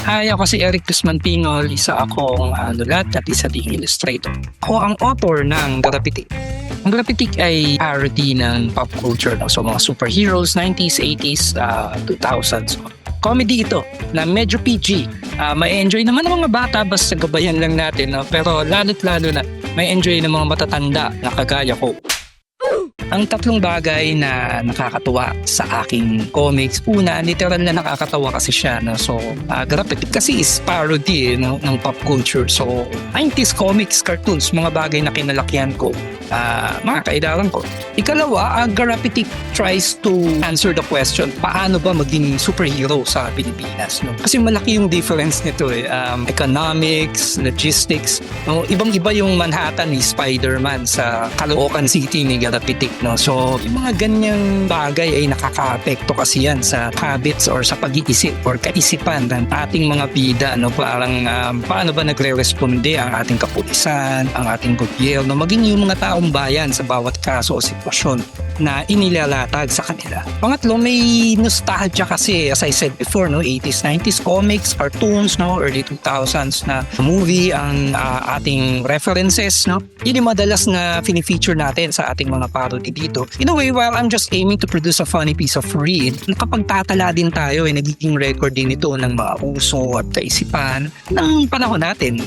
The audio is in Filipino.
Hi, ako si Eric Guzman Pingol, isa akong nulat at isa ding illustrator. Ako ang author ng Garapitik. Ang Garapitik ay parody ng pop culture, no? So mga superheroes, 90s, 80s, 2000s. Comedy ito na medyo PG. May enjoy naman ng mga bata basta gabayan lang natin, no? Pero lalo't lalo na may enjoy ng mga matatanda na kagaya ko. Ang tatlong bagay na nakakatuwa sa aking comics. Una, literal na nakakatawa kasi siya. No? So, Garapitik kasi is parody ng pop culture. So, 90s comics, cartoons, mga bagay na kinalakyan ko. Mga kailangan ko. Ikalawa, Garapitik tries to answer the question, paano ba maging superhero sa Pilipinas? No? Kasi malaki yung difference nito. Economics, logistics. No? Ibang-iba yung Manhattan ni Spider-Man sa Caloocan City ni Garapitik. No? So, yung mga ganyang bagay ay nakaka-apekto kasi yan sa habits or sa pag-iisip or kaisipan ng ating mga bida. No? Parang paano ba nagre-responde ang ating kapulisan, ang ating gobyerno, maging yung mga taong bayan sa bawat kaso o sitwasyon na inilalatag sa kanila. Pangatlo, may nostalgia kasi, as I said before, no, 80s, 90s comics, cartoons, no, early 2000s na movie ang ating references, no. Yun yung madalas na fini-feature natin sa ating mga parody dito. In a way, while I'm just aiming to produce a funny piece of read, nakapagtatala din tayo, nagiging record din ito ng mga uso at kaisipan ng panahon natin.